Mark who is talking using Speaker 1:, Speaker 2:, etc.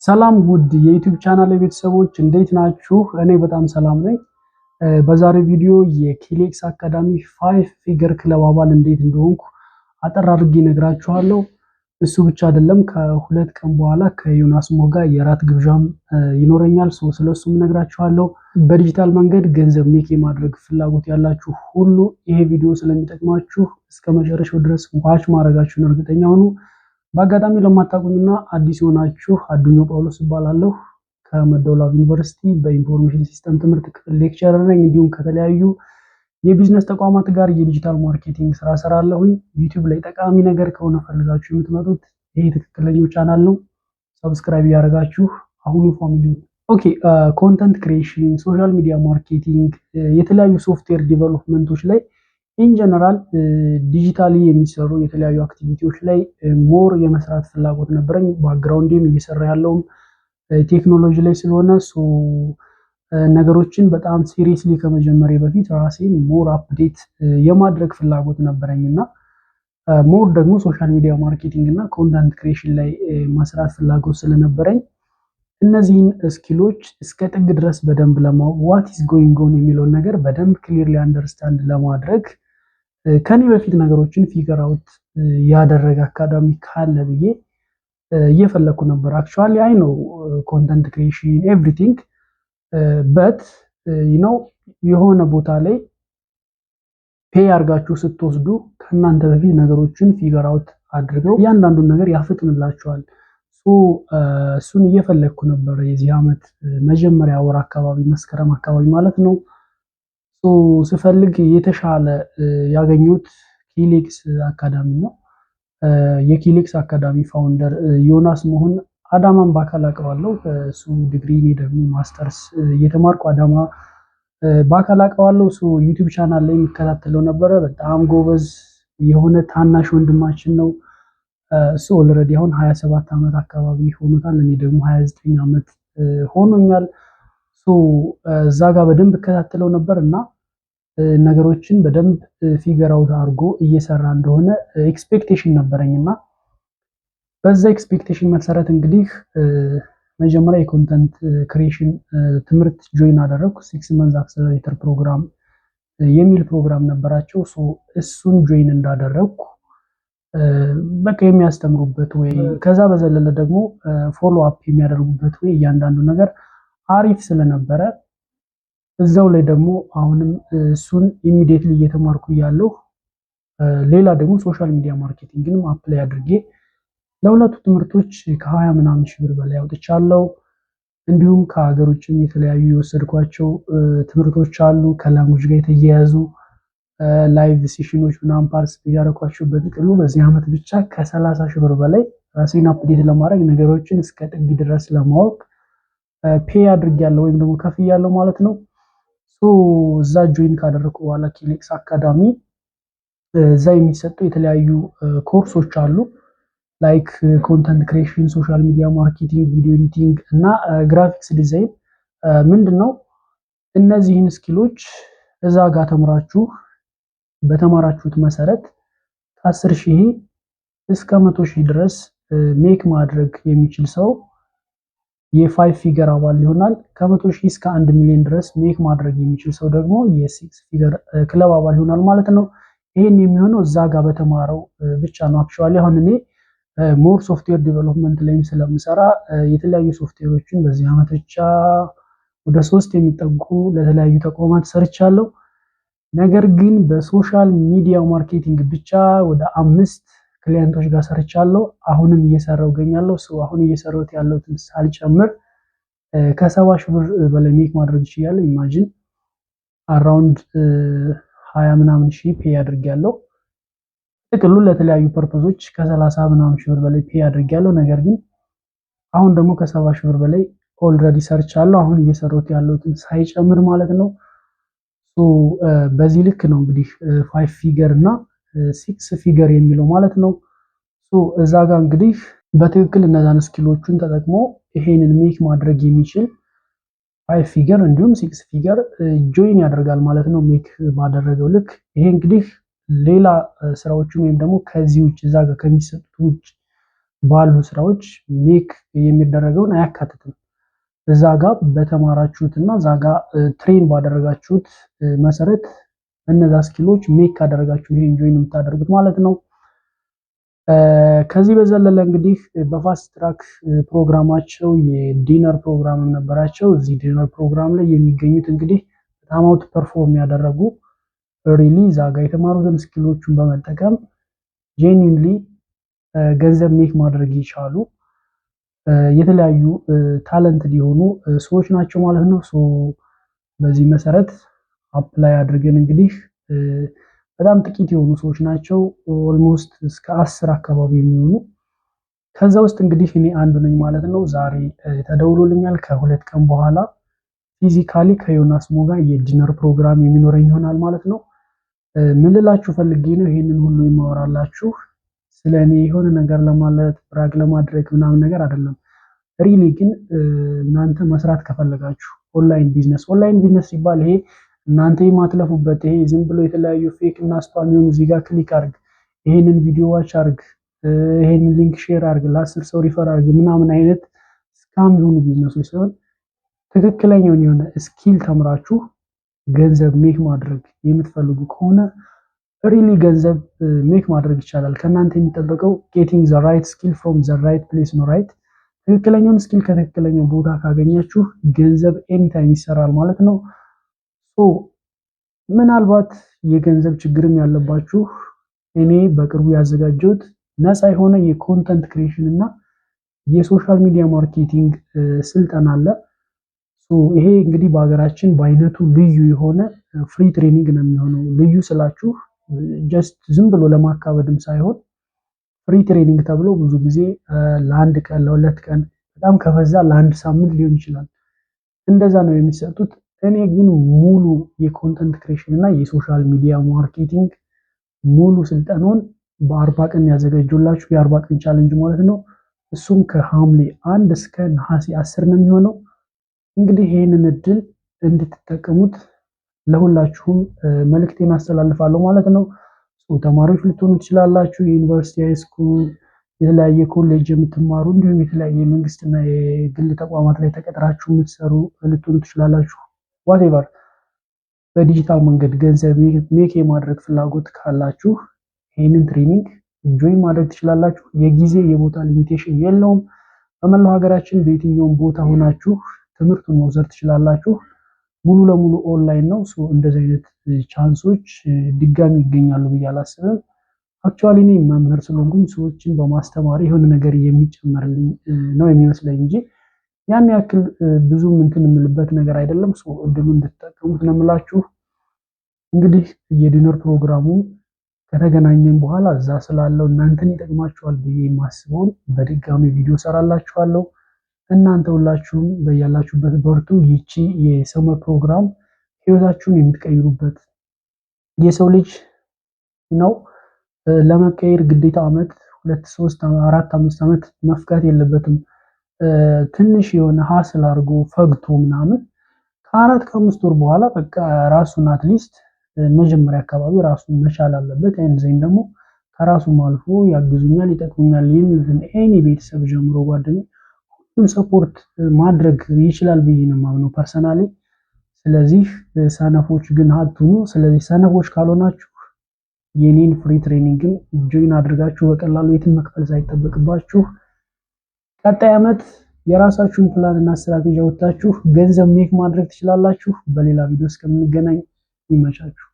Speaker 1: ሰላም ውድ የዩቲዩብ ቻናል ቤተሰቦች እንዴት ናችሁ? እኔ በጣም ሰላም ነኝ። በዛሬው ቪዲዮ የኪሌክስ አካዳሚ 5 ፊገር ክለብ አባል እንዴት እንደሆንኩ አጠር አድርጌ ነግራችኋለሁ። እሱ ብቻ አይደለም፣ ከሁለት ቀን በኋላ ከዮናስ ሞጋ የራት ግብዣም ይኖረኛል። ስለሱም ነግራችኋለሁ። በዲጂታል መንገድ ገንዘብ ሜክ የማድረግ ፍላጎት ያላችሁ ሁሉ ይሄ ቪዲዮ ስለሚጠቅማችሁ እስከ መጨረሻው ድረስ ዋች ማድረጋችሁን እርግጠኛ ሁኑ። በአጋጣሚ ለማታውቁኝና አዲስ የሆናችሁ አዱኞ ጳውሎስ እባላለሁ። ከመደወላቡ ዩኒቨርሲቲ በኢንፎርሜሽን ሲስተም ትምህርት ክፍል ሌክቸረር ነኝ። እንዲሁም ከተለያዩ የቢዝነስ ተቋማት ጋር የዲጂታል ማርኬቲንግ ስራ ሰራለሁኝ። ዩቲዩብ ላይ ጠቃሚ ነገር ከሆነ ፈልጋችሁ የምትመጡት ይሄ ትክክለኛው ቻናል ነው። ሰብስክራይብ ያደርጋችሁ አሁኑ ፋሚሊ። ኦኬ፣ ኮንተንት ክሪኤሽን፣ ሶሻል ሚዲያ ማርኬቲንግ፣ የተለያዩ ሶፍትዌር ዲቨሎፕመንቶች ላይ ኢንጀነራል ዲጂታሊ የሚሰሩ የተለያዩ አክቲቪቲዎች ላይ ሞር የመስራት ፍላጎት ነበረኝ። ባክግራውንዴም እየሰራ ያለውም ቴክኖሎጂ ላይ ስለሆነ ነገሮችን በጣም ሲሪየስሊ ከመጀመሪያ በፊት ራሴን ሞር አፕዴት የማድረግ ፍላጎት ነበረኝ እና ሞር ደግሞ ሶሻል ሚዲያ ማርኬቲንግ እና ኮንተንት ክሪኤሽን ላይ መስራት ፍላጎት ስለነበረኝ እነዚህን ስኪሎች እስከ ጥግ ድረስ በደንብ ለማወቅ ዋት ኢዝ ጎይንግ ኦን የሚለውን ነገር በደንብ ክሊርሊ አንደርስታንድ ለማድረግ ከኔ በፊት ነገሮችን ፊገር አውት ያደረገ አካዳሚ ካለ ብዬ እየፈለኩ ነበር። አክቹአሊ አይ ነው ኮንተንት ክሪኤሽን ኤቭሪቲንግ በት የሆነ ቦታ ላይ ፔይ አድርጋችሁ ስትወስዱ ከእናንተ በፊት ነገሮችን ፊገር አውት አድርገው እያንዳንዱን ነገር ያፍጥንላችኋል። እሱን እየፈለኩ ነበር። የዚህ ዓመት መጀመሪያ ወር አካባቢ መስከረም አካባቢ ማለት ነው። ስፈልግ የተሻለ ያገኙት ኪሌክስ አካዳሚ ነው። የኪሌክስ አካዳሚ ፋውንደር ዮናስ መሆን አዳማን በአካል አውቀዋለሁ። እሱ ዲግሪ፣ እኔ ደግሞ ማስተርስ እየተማርኩ አዳማ በአካል አውቀዋለሁ። ዩቲዩብ ቻናል ላይ የሚከታተለው ነበረ። በጣም ጎበዝ የሆነ ታናሽ ወንድማችን ነው። እሱ ኦልሬዲ አሁን 27 ዓመት አካባቢ ሆኖታል። እኔ ደግሞ 29 ዓመት ሆኖኛል። እዛ ጋር በደንብ እከታተለው ነበር እና ነገሮችን በደንብ ፊገር አውት አድርጎ እየሰራ እንደሆነ ኤክስፔክቴሽን ነበረኝ እና በዛ ኤክስፔክቴሽን መሰረት እንግዲህ መጀመሪያ የኮንተንት ክሪኤሽን ትምህርት ጆይን አደረግኩ። 6 መንዝ አክሰለሬተር ፕሮግራም የሚል ፕሮግራም ነበራቸው። እሱን ጆይን እንዳደረግኩ በቃ የሚያስተምሩበት ወይ ከዛ በዘለለ ደግሞ ፎሎ አፕ የሚያደርጉበት ወይ እያንዳንዱ ነገር አሪፍ ስለነበረ እዛው ላይ ደግሞ አሁንም እሱን ኢሚዲየትሊ እየተማርኩ ያለው ሌላ ደግሞ ሶሻል ሚዲያ ማርኬቲንግንም አፕላይ አድርጌ ለሁለቱ ትምህርቶች ከ20 ምናምን ሺህ ብር በላይ አውጥቻለሁ። እንዲሁም ከሀገር ውጭም የተለያዩ የወሰድኳቸው ትምህርቶች አሉ ከላንጉጅ ጋር የተያያዙ ላይቭ ሴሽኖች ምናምን ፓርቲሲፔት ያደረኳቸው በጥቅሉ በዚህ ዓመት ብቻ ከ30 ሺህ ብር በላይ ራሴን አፕዴት ለማድረግ ነገሮችን እስከ ጥግ ድረስ ለማወቅ ፔይ አድርጌያለሁ ወይም ደግሞ ከፍያለሁ ማለት ነው። እዛ ጆይን ካደረኩ በኋላ ኪሌክስ አካዳሚ እዛ የሚሰጡ የተለያዩ ኮርሶች አሉ። ላይክ ኮንተንት ክሪኤሽን፣ ሶሻል ሚዲያ ማርኬቲንግ፣ ቪዲዮ ኤዲቲንግ እና ግራፊክስ ዲዛይን ምንድነው? እነዚህን ስኪሎች እዛ ጋር ተምራችሁ በተማራችሁት መሰረት ከ10,000 እስከ 100,000 ድረስ ሜክ ማድረግ የሚችል ሰው የ5 ፊገር አባል ይሆናል። ከ100,000 እስከ 1 ሚሊዮን ድረስ ሜክ ማድረግ የሚችል ሰው ደግሞ የ6 ፊገር ክለብ አባል ይሆናል ማለት ነው። ይሄን የሚሆነው እዛ ጋር በተማረው ብቻ ነው። አክቹአሊ አሁን እኔ ሞር ሶፍትዌር ዲቨሎፕመንት ላይም ስለምሰራ የተለያዩ ሶፍትዌሮችን በዚህ ዓመት ብቻ ወደ 3 የሚጠጉ ለተለያዩ ተቋማት ሰርቻለሁ። ነገር ግን በሶሻል ሚዲያ ማርኬቲንግ ብቻ ወደ 5 ክሊየንቶች ጋር ሰርቻለሁ። አሁንም እየሰራው እገኛለሁ። አሁን እየሰራሁት ያለሁትን ሳልጨምር ከ70 ሺህ ብር በላይ ሜክ ማድረግ ይችላል። ኢማጂን አራውንድ 20 ምናምን ሺህ ፔይ አድርጌያለሁ። ጥቅሉ ለተለያዩ ፐርፖዞች ከ30 ምናምን ሺህ ብር በላይ ፔይ አድርጌያለሁ። ነገር ግን አሁን ደግሞ ከ70 ሺህ ብር በላይ ኦልሬዲ ሰርቻለሁ። አሁን እየሰራሁት ያለሁትን ሳይጨምር ማለት ነው። በዚህ ልክ ነው እንግዲህ 5 ፊገር እና 6 ፊገር የሚለው ማለት ነው። እዛ ጋር እንግዲህ በትክክል እነዛን ስኪሎቹን ተጠቅሞ ይሄንን ሜክ ማድረግ የሚችል 5 ፊገር እንዲሁም 6 ፊገር ጆይን ያደርጋል ማለት ነው። ሜክ ባደረገው ልክ ይሄ እንግዲህ ሌላ ስራዎችን ወይም ደግሞ ከዚህ ውጭ እዛ ጋር ከሚሰጡት ውጭ ባሉ ስራዎች ሜክ የሚደረገውን አያካትትም። እዛ ጋር በተማራችሁት እና እዛ ጋር ትሬን ባደረጋችሁት መሰረት እነዛ ስኪሎች ሜክ ካደረጋችሁ ይሄን ጆይን የምታደርጉት ማለት ነው። ከዚህ በዘለለ እንግዲህ በፋስት ትራክ ፕሮግራማቸው የዲነር ፕሮግራም ነበራቸው። እዚህ ዲነር ፕሮግራም ላይ የሚገኙት እንግዲህ በጣም አውት ፐርፎርም ያደረጉ ሪሊ እዛ ጋር የተማሩትን ስኪሎቹን በመጠቀም ጄኒንሊ ገንዘብ ሜክ ማድረግ የቻሉ የተለያዩ ታለንት ሊሆኑ ሰዎች ናቸው ማለት ነው። በዚህ መሰረት አፕላይ አድርገን እንግዲህ በጣም ጥቂት የሆኑ ሰዎች ናቸው። ኦልሞስት እስከ 10 አካባቢ የሚሆኑ ከዛ ውስጥ እንግዲህ እኔ አንዱ ነኝ ማለት ነው። ዛሬ ተደውሎልኛል። ከ2 ቀን በኋላ ፊዚካሊ ከዮናስ ሞጋ የዲነር ፕሮግራም የሚኖረኝ ይሆናል ማለት ነው። ምን ልላችሁ ፈልጌ ነው ይሄንን ሁሉ የማወራላችሁ ስለ እኔ የሆነ ነገር ለማለት ብራግ ለማድረግ ምናምን ነገር አይደለም። ሪሊ ግን እናንተ መስራት ከፈለጋችሁ ኦንላይን ቢዝነስ ሲባል ይሄ እናንተ የማትለፉበት ይሄ ዝም ብሎ የተለያዩ ፌክ እና ስፓም የሆኑ እዚህ ጋር ክሊክ አድርግ፣ ይሄንን ቪዲዮ ዋች አድርግ፣ ይሄንን ሊንክ ሼር አድርግ፣ ለ10 ሰው ሪፈር አድርግ ምናምን አይነት ስካም የሆኑ ቢዝነሶች ሳይሆን ትክክለኛውን የሆነ ስኪል ተምራችሁ ገንዘብ ሜክ ማድረግ የምትፈልጉ ከሆነ ሪሊ ገንዘብ ሜክ ማድረግ ይቻላል። ከእናንተ የሚጠበቀው ጌቲንግ ዘ ራይት ስኪል ፍሮም ዘ ራይት ፕሌስ ነው። ራይት ትክክለኛውን ስኪል ከትክክለኛው ቦታ ካገኛችሁ ገንዘብ ኤኒታይም ይሰራል ማለት ነው። ምናልባት የገንዘብ ችግርም ያለባችሁ እኔ በቅርቡ ያዘጋጀሁት ነፃ የሆነ የኮንተንት ክሬሽን እና የሶሻል ሚዲያ ማርኬቲንግ ስልጠና አለ። ይሄ እንግዲህ በሀገራችን በአይነቱ ልዩ የሆነ ፍሪ ትሬኒንግ ነው የሚሆነው። ልዩ ስላችሁ ጀስት ዝም ብሎ ለማካበድም ሳይሆን ፍሪ ትሬኒንግ ተብሎ ብዙ ጊዜ ለ1 ቀን ለ2 ቀን በጣም ከበዛ ለ1 ሳምንት ሊሆን ይችላል። እንደዛ ነው የሚሰጡት። እኔ ግን ሙሉ የኮንተንት ክሬሽን እና የሶሻል ሚዲያ ማርኬቲንግ ሙሉ ስልጠናውን በ40 ቀን ያዘጋጁላችሁ የ40 ቀን ቻሌንጅ ማለት ነው። እሱም ከሐምሌ 1 እስከ ነሐሴ 10 ነው የሚሆነው። እንግዲህ ይህንን እድል እንድትጠቀሙት ለሁላችሁም መልእክቴን አስተላልፋለሁ ማለት ነው። ተማሪዎች ልትሆኑ ትችላላችሁ፣ የዩኒቨርሲቲ ሃይስኩል፣ የተለያየ ኮሌጅ የምትማሩ እንዲሁም የተለያየ የመንግስትና የግል ተቋማት ላይ ተቀጥራችሁ የምትሰሩ ልትሆኑ ትችላላችሁ። ዋቴቨር በዲጂታል መንገድ ገንዘብ ሜክ የማድረግ ፍላጎት ካላችሁ ይህንን ትሬኒንግ ጆይን ማድረግ ትችላላችሁ። የጊዜ የቦታ ሊሚቴሽን የለውም። በመላው ሀገራችን በየትኛውም ቦታ ሆናችሁ ትምህርቱን መውሰድ ትችላላችሁ። ሙሉ ለሙሉ ኦንላይን ነው። እንደዚህ አይነት ቻንሶች ድጋሚ ይገኛሉ ብዬ አላስብም። አክቹዋሊ እኔ መምህር ስለሆንኩኝ ሰዎችን በማስተማር የሆነ ነገር የሚጨመርልኝ ነው የሚመስለኝ እንጂ ያን ያክል ብዙም እንትን የምልበት ነገር አይደለም። እድሉ እንድትጠቀሙት ነው የምላችሁ። እንግዲህ የዲነር ፕሮግራሙ ከተገናኘን በኋላ እዛ ስላለው እናንተን ይጠቅማችኋል ብዬ የማስበውን በድጋሚ ቪዲዮ ሰራላችኋለሁ። እናንተ ሁላችሁም በያላችሁበት በርቱ። ይቺ የሰመር ፕሮግራም ህይወታችሁን የምትቀይሩበት የሰው ልጅ ነው። ለመቀየር ግዴታ ዓመት 2 3 4 5 ዓመት መፍጋት የለበትም። ትንሽ የሆነ ሀስል አድርጎ ፈግቶ ምናምን ከ4 ከ5 ወር በኋላ በቃ ራሱን አትሊስት መጀመሪያ አካባቢ ራሱን መቻል አለበት። አይንዘኝ ደግሞ ከራሱም አልፎ ያግዙኛል፣ ይጠቅሙኛል የሚሉትን ኤኒ ቤተሰብ ጀምሮ ጓደኛ ሁሉም ሰፖርት ማድረግ ይችላል ብዬ ነው የማምነው ፐርሰናሊ። ስለዚህ ሰነፎች ግን አትሁኑ። ስለዚህ ሰነፎች ካልሆናችሁ የኔን ፍሪ ትሬኒንግን ጆይን አድርጋችሁ በቀላሉ የትን መክፈል ሳይጠበቅባችሁ ቀጣይ ዓመት የራሳችሁን ፕላን እና ስትራቴጂ አውጥታችሁ ገንዘብ ሜክ ማድረግ ትችላላችሁ። በሌላ ቪዲዮ እስከምንገናኝ ይመቻችሁ።